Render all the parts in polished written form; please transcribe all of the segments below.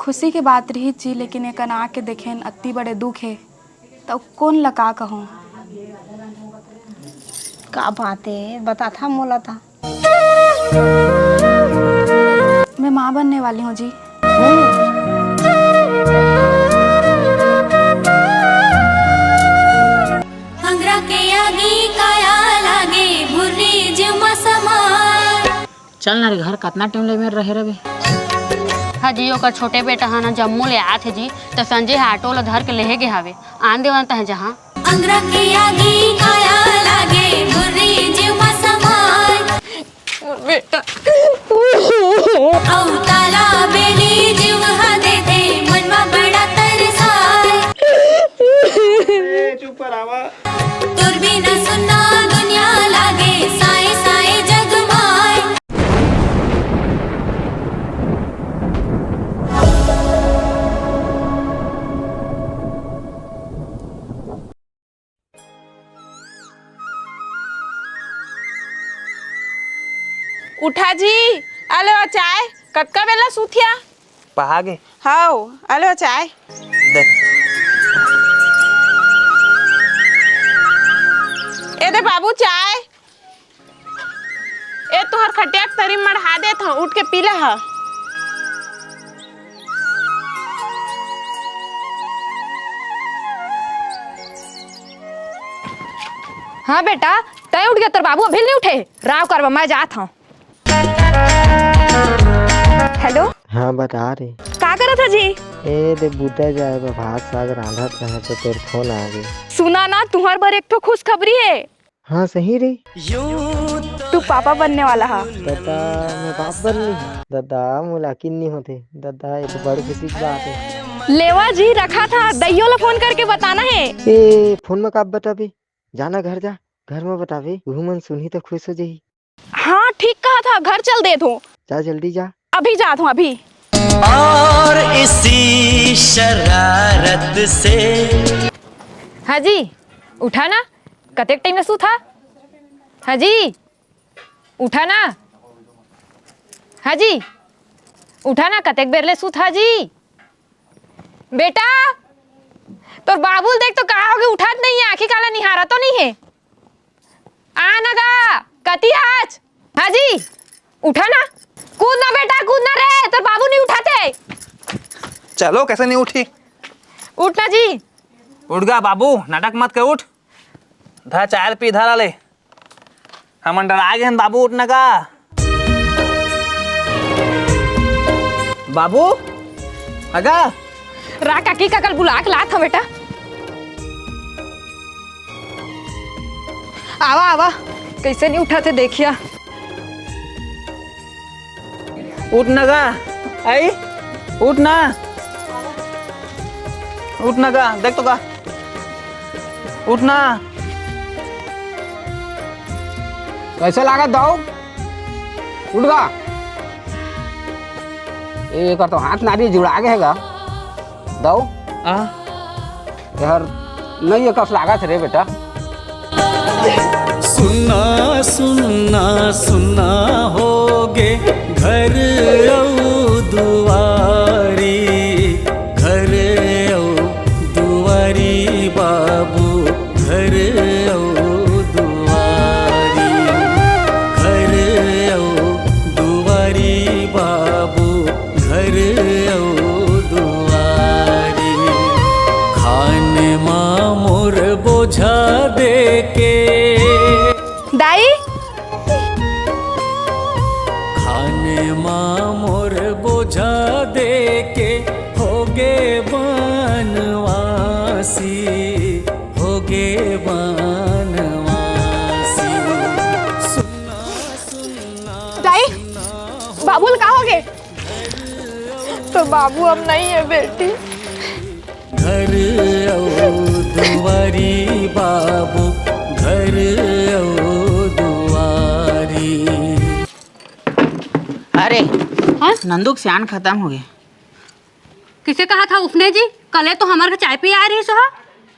खुशी के बात रही जी, लेकिन एक ना के देखें अति बड़े दुख है तो कौन लगा कहूँ। का बात है बता था मोला था। मैं माँ बनने वाली हूँ जी। चल ना रे घर कितना टाइम ले मेरे रहे रहे। हाँ जी ओकर छोटे बेटा हाँ ना जम्मू ले आए थे जी तो संजय ऑटो ला धर के ले गे हवे आन देवंत है जहाँ अंगरा के आगे काया लागे बुरी जीव मा समाय बेटा औ ताला बेली जीव हा देते मन मा बड़ा तरसाय चुप रहा तुर बिना सुना दुनिया लागे साए साए जगमाय। उठा जी आले चाय कतका बेला सुथिया पहागे हाओ आले चाय दे ए दे बाबू चाय ए तोहर खटिया तरी मढ़ा देत हूँ उठ के पी ले हा। हाँ बेटा तय उठ गया, तेरे बाबू अभी नहीं उठे। राव करवा मैं जात हूँ। हेलो हाँ बता रही का करा था जी? ए दे बूटा जाए भात साग रांधत रहे तो तेरे फोन आ गई। सुना ना तुम्हार बर एक तो खुशखबरी है। हाँ सही रही। तू पापा बनने वाला है। दादा मैं बाप बन ली दादा मुलाकिन नहीं होते दादा ये तो बड़ी खुशी की बात है। लेवा जी रखा था दैयो ला फोन करके बताना है। ए फोन में कब बताबी जाना घर जा घर में बताबी घूमन सुनी तो खुश हो जाही। हाँ ठीक कहा था घर चल दे तू जा जल्दी जा अभी जात हूँ अभी। और इसी शरारत से हाँ जी उठा ना कतेक टाइम में सू था। हाँ जी उठा ना। हाँ जी उठा ना कतेक बेर ले सू था जी। बेटा तो बाबुल देख तो कहा होगे उठात नहीं है आखी काला निहारा तो नहीं है। आ नगा कती आज। हाँ जी उठा ना कूदना बेटा कूदना रे तो बाबू नहीं उठाते। चलो कैसे नहीं उठी उठना जी। उठ गया बाबू नाटक मत कर उठ धा चाय पी धरा ले हम डरा गए बाबू उठने का। बाबू अगा रा काकी का कल बुला के लात था बेटा। आवा आवा कैसे नहीं उठा थे देखिया। उठना का आई उठना उठना का देख तो का उठना कैसे लागा दाऊ उठ गा एक तो हाथ नारी जुड़ा गए है दाऊ यार नहीं ये कस लागा थे रे बेटा। सुना सुना सुना होगे घर औ दुआरी घर औ दुआरी बाबू घर औ दुआरी घर औ दुआरी बाबू घर औ दुआरी खाने माँ मोर बोझा दे के दाई खाने माँ मोर बोझा दे के होगे बनवासी होगे बनवासी। दाई बाबुल कहाँ हो गए? तो बाबू अब नहीं है बेटी। घर औ दुआरी बाबू घर औ दुआरी। अरे हाँ नंदू के सियान खत्म हो गए। किसे कहा था उसने जी कल तो हमारे चाय पी आ रही सो।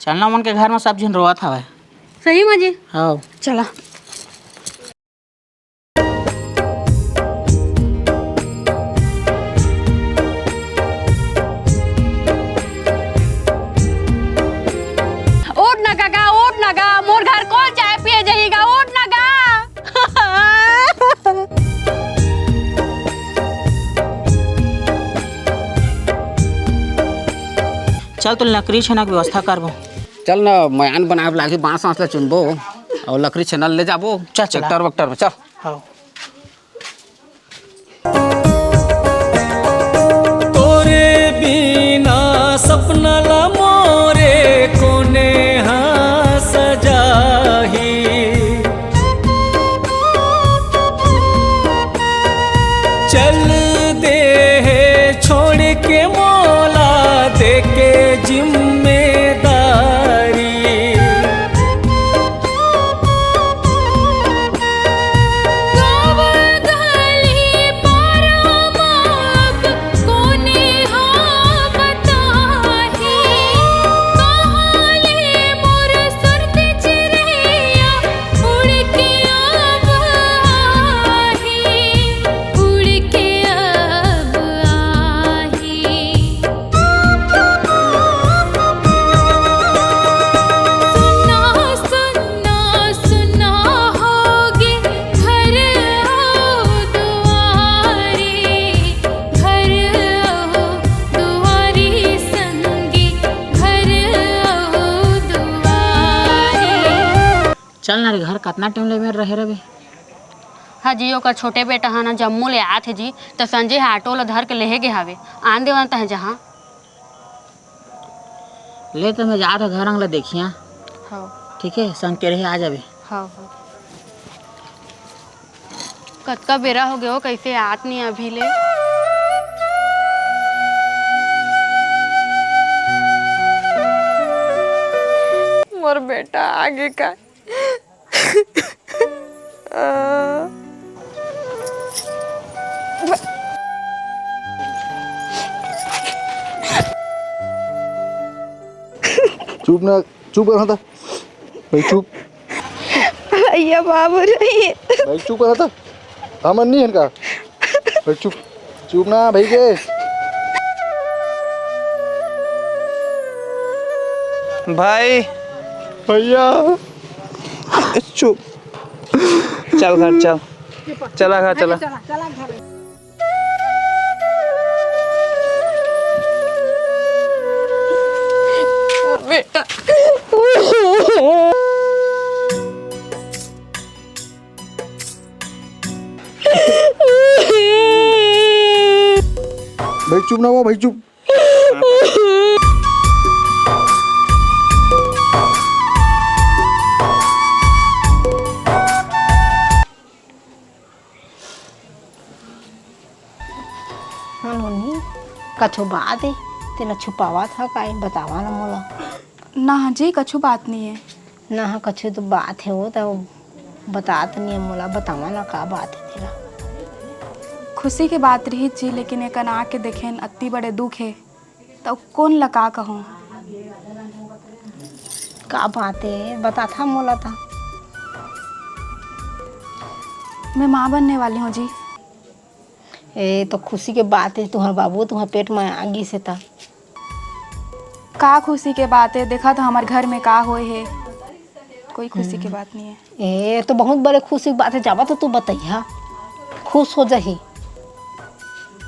चलना मन के घर में सब जन रोआ था। सही में जी हाँ चला। चल तो लकड़ी छेना के व्यवस्था करबो। चल ना मयान बनाए लागी बांस वाँस ले चुनबो और लकड़ी छेनल ले जाबो। चल, चला। ट्रैक्टर वक्टर में चल। हाँ। तोरे बिना सपना ला मोरे कोने हाँ सजाही। चल दे छोड़ के मोला दे के जिम्मेदारी। चल ना रे घर कितना टाइम ले में रहे रबे। हाँ जी ओकर छोटे बेटा है ना जम्मू ले आए थे जी तो संजय है ऑटो ला धर के लेहे गे हवे आन देवंत है जहाँ। ले तो मैं जा था घर अंगला देखिया। हाँ ठीक है संग के रहे आ जाबे। हाँ हाँ कतका बेरा हो गया हो कैसे आत नहीं अभी ले। मोर बेटा आगे का चुप ना, चुप रहा था भाई, चुप भैया बाबू रहिए भाई, चुप रहा था। हमन नहीं है का भाई, चुप चुप ना भाई के। भाई भैया चुप, चल घर चल, चला घर चला। बेटा भाई चुप ना हुआ भाई, चुप। हाँ नोनी कछु बात है तेला छुपावा था काहे बतावा ना मोला। ना हाँ जी कछु बात नहीं है। ना हाँ कछु तो बात है वो तो बतात नहीं है मोला, बतावा ना का बात है तेरा। खुशी के बात रही जी लेकिन एक आके देखें अति बड़े दुख है तो कौन लगा कहूँ। का बात है बता था मोला था। मैं माँ बनने वाली हूँ जी। ए तो खुशी के बात है, तुम्हारा बाबू तुम्हारे पेट में आगी से था। का खुशी के बात है, देखा तो हमारे घर में का होए है, कोई खुशी की बात नहीं है। ए तो बहुत बड़े खुशी की बात है, जावा तो तू बताइया, खुश हो जाही,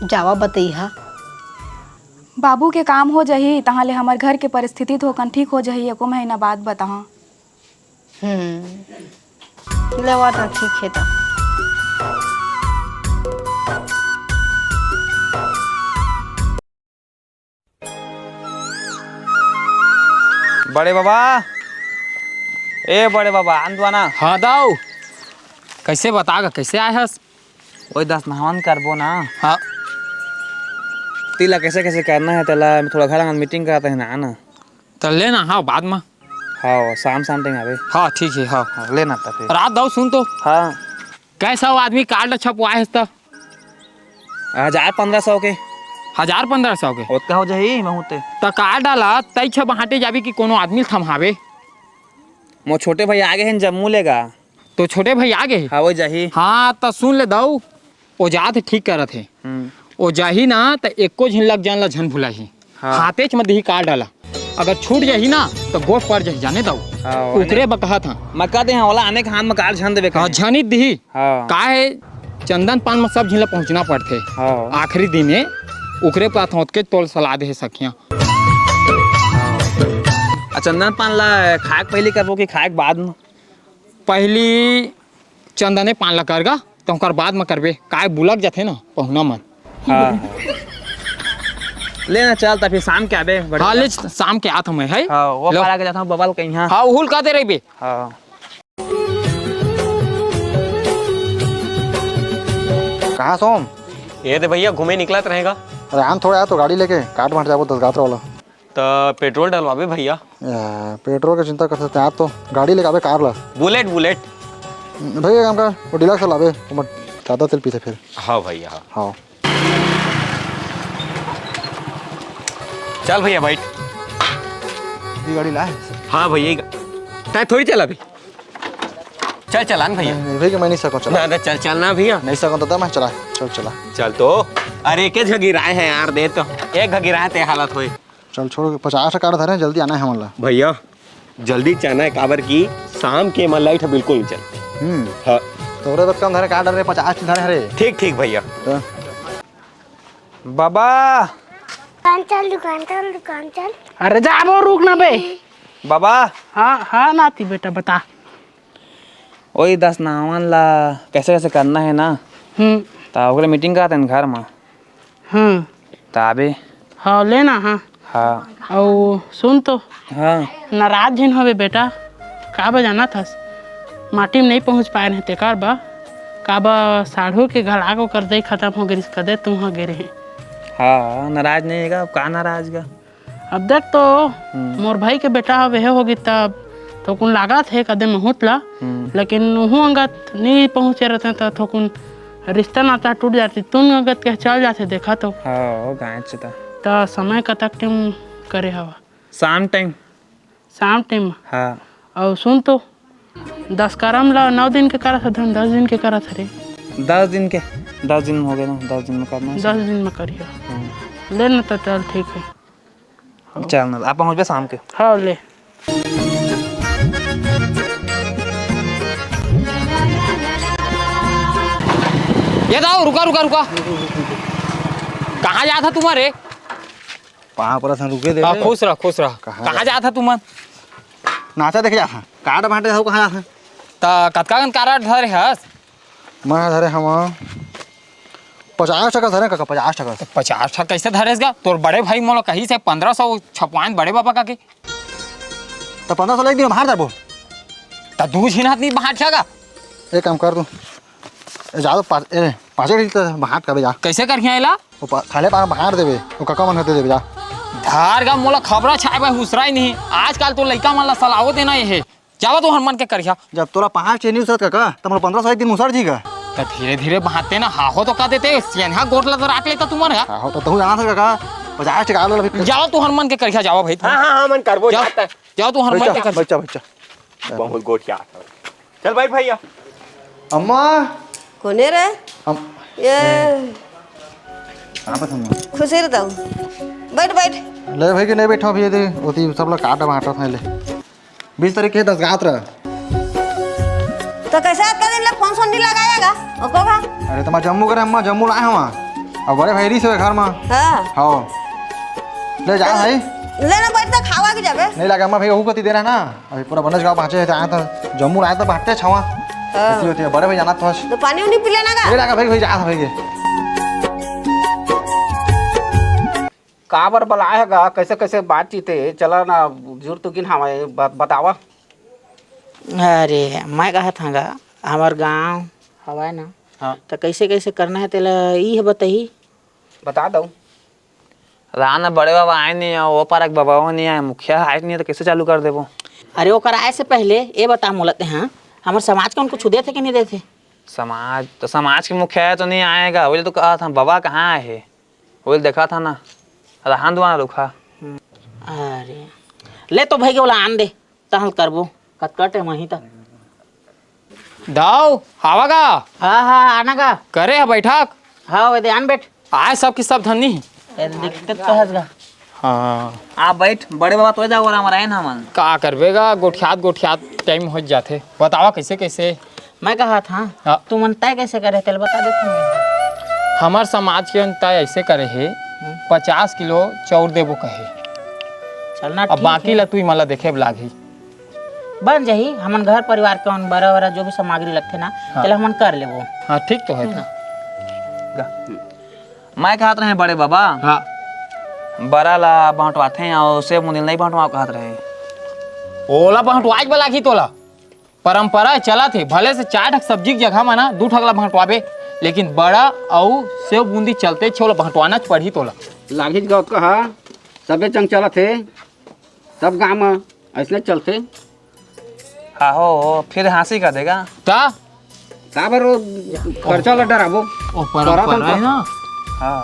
जावा बताइया। बाबू के काम हो जाही तहाले हमारे घर के परिस्थिति थोकन ठीक हो जाही, एको महीना बाद बताहा। लेवा तो ठीक है तो। बड़े बाबा, ए बड़े बाबा आंदवाना। हाँ दाऊ कैसे बतागा कैसे आए हस। वही 10 नहावन करबो ना। हाँ तिला कैसे कैसे करना है तेला थोड़ा घर में मीटिंग कराते हैं ना आना तो लेना। हाँ बाद में। हाँ शाम शाम टाइम आवे। हाँ ठीक है। हाँ हाँ, लेना था फिर। रात दाऊ सुन तो। हाँ कैसा हो आदमी कार्ड छपवाए हस तो 1000-1500 के 1000-1500 के ओतका हो जाही बहुते। तो कार्ड डाला तई छ बहाटे जाबी कि कोनो आदमी थमहावे। मो छोटे भाई आगे हैं जम्मू लेगा तो छोटे भाई आगे हाँ वो जाही। हाँ तो सुन ले दाऊ ओ जात ठीक करत है। ओ जाही ना तो एको झिन लग जान ला झन भुलाही। हाँ। हाथे च मदही कार्ड डाला, अगर छूट जाही ना तो गोठ पर जाही जाने दाऊ। हाँ, उकरे बकहा था मक्का दे वाला आने के हाथ में कार्ड झन देवे हाँ झनित दी। हाँ का है चंदन पान में सब झिला पहुंचना पड़ते। हाँ आखिरी दिन है उकरे पास के तोल सलाह दे सखियाँ। चंदन पान ला खाए पहले करबो कि खाए बाद में? पहली चंदने पान ला करगा तो ओकर बाद में करबे, काय बुलक जाथे ना पहुना मन। हाँ लेना चल तो फिर शाम के आबे। हाँ ले शाम के आत मैं है। हाँ वो पारा के जाता हूँ बबल कहीं। हाँ उहुल का दे रही बे। हाँ कहाँ सोम? ये दे भैया घूमे निकलत रहेगा। अरे आम थोड़ा आया तो गाड़ी लेके काट बांट जाबो 10 गात्र वाला। तो पेट्रोल डलवाबे भैया। पेट्रोल की चिंता कर सकते हैं आप तो गाड़ी लेके आबे कार ला। बुलेट बुलेट भैया काम कर वो डिलक्स लाबे तो ज़्यादा तेल पीते फिर। हाँ भैया हाँ। हाँ चल भैया बैठ। ये गाड़ी ला। हाँ भैया टाइम थोड़ी चला भी। चल चलान भैया। नहीं भैया मैं नहीं सकूँ चला। ना चल चलना भैया। नहीं सकूँ तो मैं चला। चल चला। चल तो अरे एक गिराए हैं यार दे तो एक गिराए ते हालत हुई। चल छोड़ 50 कार्ड धरे जल्दी आना है हमारा। भैया जल्दी जाना है काबर की शाम के मन लाइट बिल्कुल नहीं चल। हाँ तोरे बात कम धरे कार्ड धरे 50 धरे हरे। ठीक ठीक भैया। बाबा दुकान चल। अरे जाबो रुक ना बे। बाबा। हाँ हाँ नाती बेटा बता। वही 10 नावन ला कैसे कैसे करना है ना। तो मीटिंग का घर में। ताबे हाँ लेना। हाँ हाँ और सुन तो। हाँ नाराज जिन होवे बेटा का बजाना था माटी में नहीं पहुंच पाए रहे तेकार बा काबा साढ़ू के घड़ा को कर दे खत्म हो गई कदे तुम वहाँ गिरे हैं। हाँ नाराज नहीं है का नाराज का। अब देख तो मोर भाई के बेटा वह होगी तब तो कुन लागत है कदम हुतला लेकिन वह अंगत नहीं पहुँचे रहते तो थोकुन रिश्ता नाता टूट जाती तुम अंगत के चल जाते देखा तो। हाँ गाय तो समय कतक टाइम करे हवा? शाम टाइम। हाँ और सुन तो 10 करम ला 9 दिन के करत हन 10 दिन के करत हरे। 10 दिन के 10 दिन हो गए ना 10 दिन में करना। 10 दिन में करिए ले ना तो चल ठीक है। चल ना आप पहुँच शाम के। हाँ ले। ये दाओ रुका रुका रुका। कहाँ जा था तुम्हारे? वहाँ पर रुके दे। खुश रह। कहाँ जा था तुम? नाचा देखे जा कार्ड बांटे हो कहाँ जा? तो कतका कार्ड धरे हस? मैं धरे हम 50 टका धरे का 50 टका। 50 टका कैसे धरेस गा? तोर बड़े भाई मोला कहीं से 1500 छपवाइन बड़े बाबा का के। तो 1500 एक दिन बाहर जाबो। तो 2 झीन हाथ नहीं बाहर छगा। एक काम कर तू जा तो 5 लीटर बाहर का जा। कैसे करिया एला? वो खाले पान बाहर देबे वो काका मन होते देबे जा। धार गा मोला खबरा छाए हुसरा ही नहीं। आजकल तो लइका मन ला सलाहो देना ये है। जावा तो हनुमान के करिया। जब तोरा 5 चेनी उसत काका तो मोला 1500 एक दिन मुसर जी का। तो धीरे धीरे बहाते ना हाहो तो का देते सियनहा गोटला तो राख लेता तुम्हारे। हां तो तू जाना था काका 50 टका आलो फिर। जाओ तू हनुमान के करिया जाओ भाई। हाँ मन करबो जाता। जाओ तू हनुमान के कर। बच्चा बहुत गोटिया चल भाई भैया। अम्मा कोने रे ये आप हम खुशी रहता बैठ ले भाई के नहीं बैठो भी दे ओती सब लोग काटा बांटा था ले 20 तारीख के 10 गात्र। तो कैसे आज का दिन लग फोन नहीं लगाएगा ओको का? अरे तुम जम्मू करे अम्मा जम्मू लाए हम अब बड़े भाई से घर में। हां हां ले जा भाई लेना बैठ तो खावा के जाबे नहीं लगा अम्मा भाई वो कति देना ना अभी पूरा बनस गांव पहुंचे तो आया तो जम्मू आया तो बांटते छवा। ऐसी होती है बड़े भाई जाना तो पानी उनी पी लेना का। ले लगा भाई जा भाई के काबर बुलाएगा कैसे कैसे बातचीत है चला ना जुर तो गिन हमारे बतावा। अरे मैं कहा था हमार गाँव हवा ना। हाँ तो कैसे कैसे करना है तेला ये बताई बता दो। राना बड़े बाबा आए नहीं है वो पारक बाबा नहीं आए मुखिया आए नहीं है तो कैसे चालू कर देबो? अरे वो कराए से पहले ये बता मोलते हैं हमारे समाज के उनको छुदे थे कि नहीं देते? समाज के मुखिया तो नहीं आएगा। वो तो कहा था बाबा कहाँ आए है वो देखा था ना रहान दुआना रुखा। अरे ले तो भाई के बोला आन दे तहल करबो कटकट है वहीं तक दाओ हवा का। हाँ आना का करे है बैठक। हाँ वे ध्यान बैठ आए सब की सब धनी दिक्कत तो है। हाँ आप बैठ बड़े बाबा तो जाओ हमारा है ना मन का करबेगा गोठियात टाइम हो जाते बतावा कैसे कैसे। मैं कहा था तू मनता कैसे करे तेल बता देते। हमार समाज के अंतर ऐसे करे है 50 किलो चाउर देबो कहे। चलना अब बाकी ला तू ही मला देखे लागी बन जाही हमन घर परिवार के बड़ा बड़ा जो भी सामग्री लगते ना चल हमन कर लेबो। हाँ ठीक तो है ना। मैं कहत रहे बड़े बाबा हाँ बड़ा ला बांटवाते हैं और सेब मुंदिल नहीं बांटवा कहत रहे। ओला बांटवाज वाला की तोला परंपरा चला थे भले से 4 ठक सब्जी की जगह में ना 2 ठक ला बांटवाबे लेकिन बड़ा और सेब बूंदी चलते छोला बांटवाना पड़ी तोला लागी गाँव कहा सबे चंग चला थे सब गाँव में ऐसे चलते। हाँ हो फिर हंसी कर देगा ता काबर खर्चा ला डराबो ओ परंपरा है ना। हाँ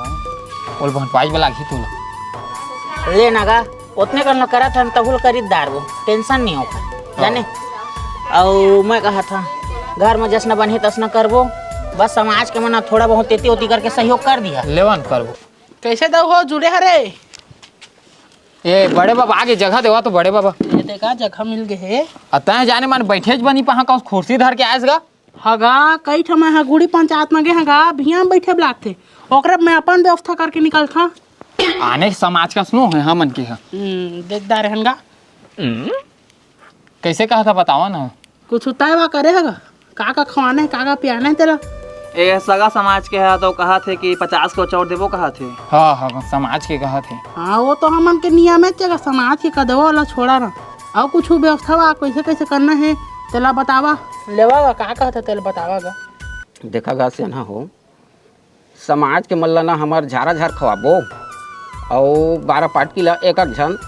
ओल बांटवाज वाला की तोला ले नागा उतने करना करा था तबुल खरीदार वो टेंशन नहीं होगा जाने। और मैं कहा था घर में जश्न बने तश्न करबो बस समाज के मना थोड़ा बहुत तेती होती करके सहयोग कर दिया लेवन करबो। कैसे दो हो जुड़े हरे ये बड़े बाबा आगे जगह देवा तो बड़े बाबा ये देखा जगह मिल गए है अतः जाने मन बैठेज बनी पहा का कुर्सी धर के आएगा हगा कई ठमा है गुड़ी पंचायत में गए हगा भिया में बैठे ब्लाक थे ओकरे मैं अपन व्यवस्था करके निकल था आने समाज का सुनो है हमन के देखदार हनगा कैसे कहा था बताओ ना कुछ उताय वा करे हगा का खवाना है का पियाना है तेरा ये सगा समाज के है तो कहा थे कि 50 को चौड़ देवो कहा थे। हाँ हाँ समाज के कहा थे। हाँ वो तो हमन के नियम है जगह समाज के कदवा वाला छोड़ा ना और कुछ व्यवस्था वा कैसे कैसे करना है तेला बतावा लेवागा का कहता तेला बतावागा देखा गा से ना हो समाज के मल्ला ना हमार झारा झार खवाबो और 12 पार्टी ला एक जन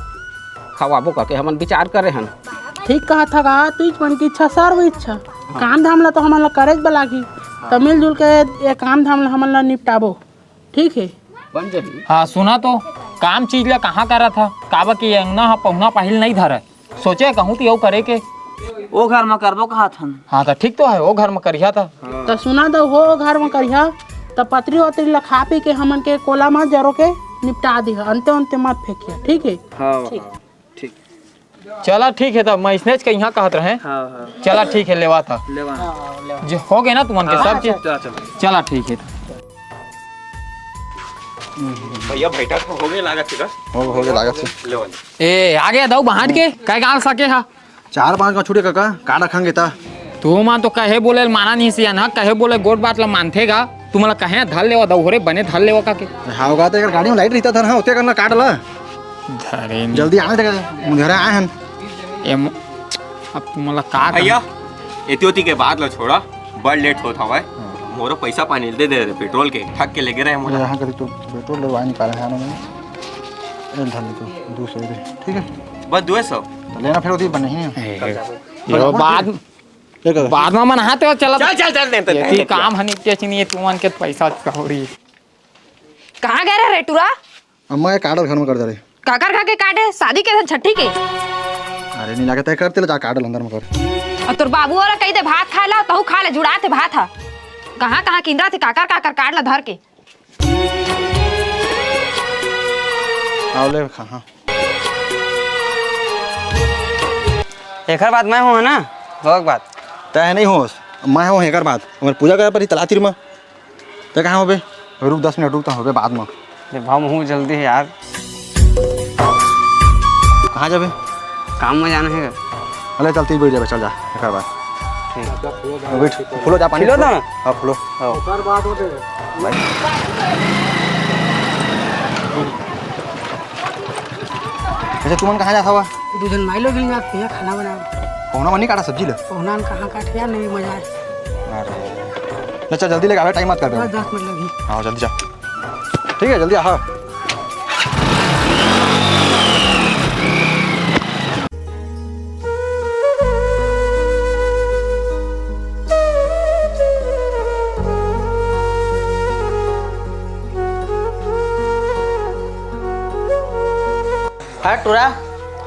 खवाबो करके हमन विचार करे हन। ठीक कहा था गा तू मन की इच्छा सर्व इच्छा काम धाम ला तो हमन ला करेज बलागी तो मिलजुल के ये काम धाम ला हमन ला निपटाबो ठीक है बन जाही। हाँ सुना तो काम चीज ला कहाँ करा था काबा की अंगना हा पहुना पाहिल नहीं धरा सोचे कहूँ तो यो करे के वो घर में करबो कहा था। हाँ तो ठीक तो है वो घर में करिया था। तो सुना दो हो घर में करिया तो पतरी वतरी ला खा पी के हमन के कोला मत जरो के निपटा दी अंते अंते मत फेंकिया ठीक है। हाँ ठीक चला ठीक है तब मैं इसने के यहाँ कहत रहे। हाँ चला ठीक है लेवा था लेवा जो हो गए ना तुमन के सब चीज चला ठीक है। भैया बैठक हो गए लागत से हो गए लागत से ए आ गया दऊ बाहर के काय गाल सके हा 4-5 का छूटे काका का रखेंगे ता तू मान तो कहे बोले माना नहीं सिया ना कहे बोले गोट बात ला मानथेगा तू मला कहे धल लेवा दऊ रे बने धल लेवा का के हाँ होगा तो अगर गाड़ी में लाइट रहता था ना होते करना काट ला धरे जल्दी आने थे घर आए हैं एम अब तू मला का भैया एतियोती के बाद लो छोड़ा बड़ लेट होता हुआ मोरो पैसा पानी दे दे पेट्रोल के ठग के लेके रहे मोला यहाँ करी तो पेट्रोल लगवा निकाला है मैंने धल तो 200 दे ठीक है बस 200 तो लेना फिर होती बने ही यो बाद में मन हाथ चला चल ये काम हनी टेचनी तू मन के पैसा कहोरी कहाँ गए रे रेटुरा अम्मा ये काटल घर में कर दे काकर खा के काटे शादी के छठी के अरे नहीं लागत है करते जा काटल अंदर में कर और तोर बाबू वाला कही दे भात खा ला तहु खा ले जुड़ा थे भात हा कहाँ कहाँ किंदरा थे काकर काकर काट ला धर के आओ ले खा हाँ एक बात मैं हूँ ना बहुत बात तय नहीं हो मैं हूँ एक बात हमारे पूजा करे पर तलातिर में तो कहाँ हो बे रुक 10 मिनट रुकता हो बे बाद में भाव हूँ जल्दी है यार कहाँ जाबे काम में जाना है अरे चलती बैठ जाबे चल जा एक बात बैठ फुलो जा पानी फुलो ना हाँ फुलो अच्छा तुमन कहाँ जाता हुआ दूजन माइलो गिल जात भैया खाना बना पहुना मनी काटा सब्जी ले पहुना कहाँ काट यार नहीं मजा है अरे अच्छा जल्दी लेके आवे टाइम मत कर दे 10 मिनट लगी हाँ जल्दी जा ठीक है जल्दी आ हाँ हाँ टूरा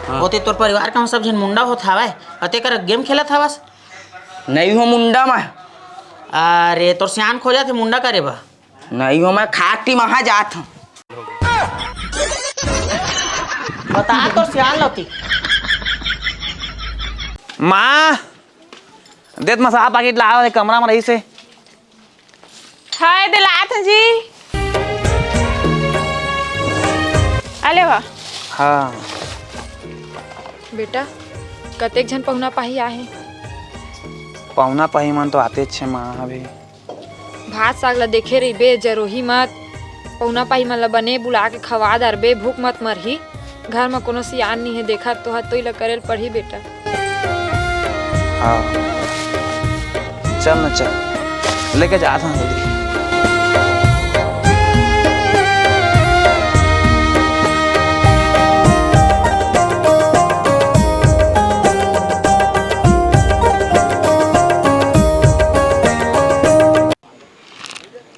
होते तोर परिवार का सब जन मुंडा होत हवे अते कर गेम खेलत हवस नहीं हो मुंडा में अरे तोर सियान खो जाते मुंडा करे बा नहीं हो मैं खाटी वहाँ जात हूँ बता तोर सियान लौती माँ देत मसा पैकेट लाओ कमरा में रही से हाय दिलात जी अले वाह हाँ बेटा कतेक झन पहुना पाही आहे पहुना पाही मन तो आते छे माँ अभी भात साग ला देखे रहिबे जरोही मत पहुना पाही मन ला बने बुला के खवा दरबे भूख मत मरही घर में कोनो सियान नहीं है देखा तो तो ला करेल पढ़ी बेटा। हाँ चल न चल लेके जाता हूँ जल्दी।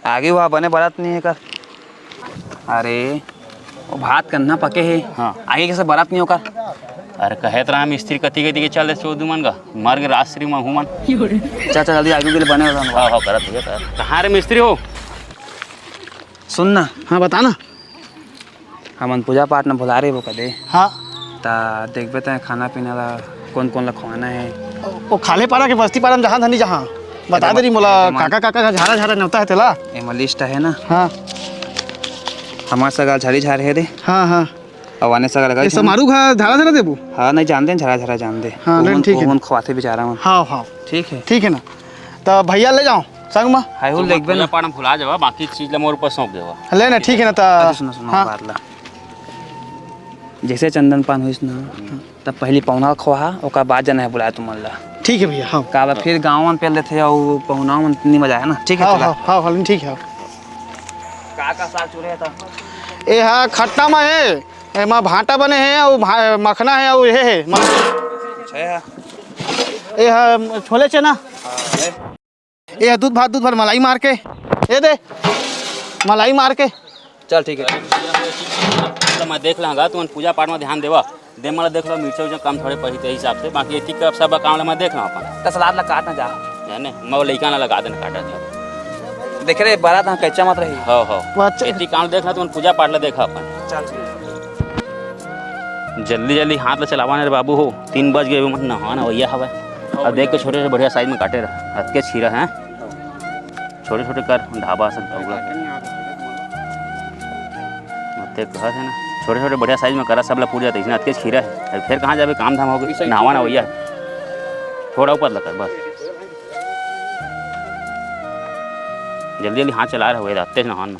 आगे हुआ बने बारात नहीं है कर। अरे वो भात करना पके है। हाँ आगे कैसे बारात नहीं होकर। अरे कहे तो हम स्त्री कति कति के चल दे मन का मार के राजश्री में हुमन चाचा जल्दी आगे के लिए बने होता। हाँ हाँ करत है कर कहाँ रे मिस्त्री हो सुनना। हाँ बता ना। हमन पूजा पाठ न बुला रहे वो कदे। हाँ ता देखबे त खाना पीना ला कौन कौन ला खवाना है। वो खाले पारा के बस्ती पारा में जहाँ धनी जहाँ बता दे रही मोला काका काका झारा झारा नौता है तेला एमा लिस्ट है ना। हाँ हमार सगाल झाड़ी झारे है दे। हाँ हाँ अवाने सगाल लगा ये समारू घा झारा झारा देबू। हाँ नहीं जानते हैं झरा झरा जान दे। हाँ लेकिन ठीक है खवाते बेचारा मन। हाँ हाँ ठीक है ना तो भैया ले जाओ संग में हाय हो देखबे ना पाना भुला जावा बाकी चीज ला मोर ऊपर सौंप देवा ले ना ठीक है ना तो सुनो सुनो बात ला जैसे चंदन पान होइस ना तब पहली पौना खवा ओका बाद जाना है बुलाया तुमन ला। ठीक है भैया। हाँ का फिर गाँव में पहले थे और पहुना में इतनी मजा है ना। ठीक है चला। हाँ हाँ ठीक है। का साग चूरे था ए हाँ खट्टा में है ए माँ भाटा बने हैं और मखना है और ये है ए हाँ छोले चना ए दूध भात मलाई मार के ये दे मलाई मार के चल ठीक है। तो मैं देख लूँगा तुम पूजा पाठ में ध्यान देवा दे मला देख लो मिर्चा उर्चा कम थोड़े पड़ी हिसाब से बाकी एती का सब काम मैं देख लूँ अपन तो सलाद ला काटना जा जाने मैं लड़का ना लगा देना काटा था देख रहे बारात हाँ कच्चा मत रही। हो एती काम देख ला तुम पूजा पाठ ला देखा अपन जल्दी जल्दी हाथ ला चलावा रे बाबू हो 3 बज गए मत नहाना भैया हवा अब देख के छोटे बढ़िया साइज में काटे रहा हथ के छीरा है छोटे छोटे कर ढाबा सब देख कहा है ना छोटे छोटे बढ़िया साइज में करा सब ला पूजा इतना अच्छे खीरा है फिर कहाँ जावे काम धाम हो गई नहावा ना भैया थोड़ा ऊपर लगा बस जल्दी जल्दी हाथ चला रहे हो तेज नहाना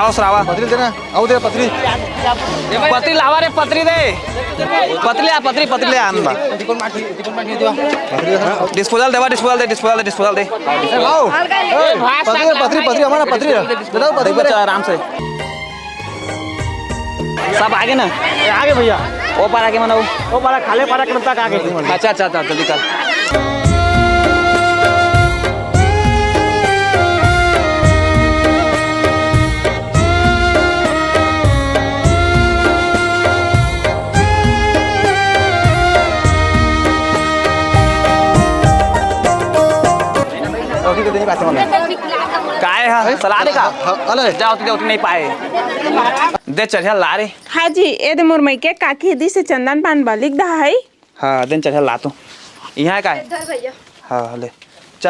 उसरावा पतरी देना आओ दे पतरी पतरी लावा रे पतरी दे पतरी ले आन बा डिस्पोजल दे आओ पतरी हमारा पतरी बताओ पतरी बच्चा आराम से सब आगे ना आगे भैया ओ पारा के मनाओ वो पारा खाले पारा के तक आगे अच्छा जल्दी कर। काय है सलाद का अरे जाओ तो नहीं पाए दे चढ़िया ला रे। हाँ जी ए दे मोर मईके काकी दी से चंदन पान बालिक दा है। हाँ दिन चढ़िया ला तो यहाँ का है। हाँ ले चल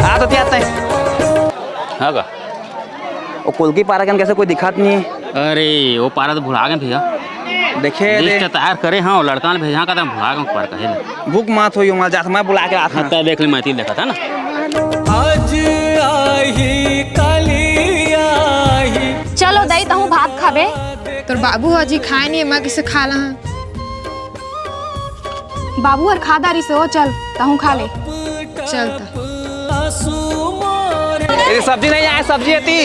आ तो क्या है हाँ का वो कुलकी पारा के कैसे कोई दिखात नहीं है। अरे वो पारा तो भुला गए भैया देखे लिस्ट तैयार करे हाँ लड़का ने भेजा का भुला गए पर कहे भूख मात हो मार जात मैं बुला के आता था देख ली मैं देखा था ना आज आई काली आई चलो दई तहु भात खाबे तोर बाबू हजी खाए नहीं मैं किसे खा ला बाबू और खादारी से हो चल तहु खा ले चल सब्जी नहीं आए सब्जी आती।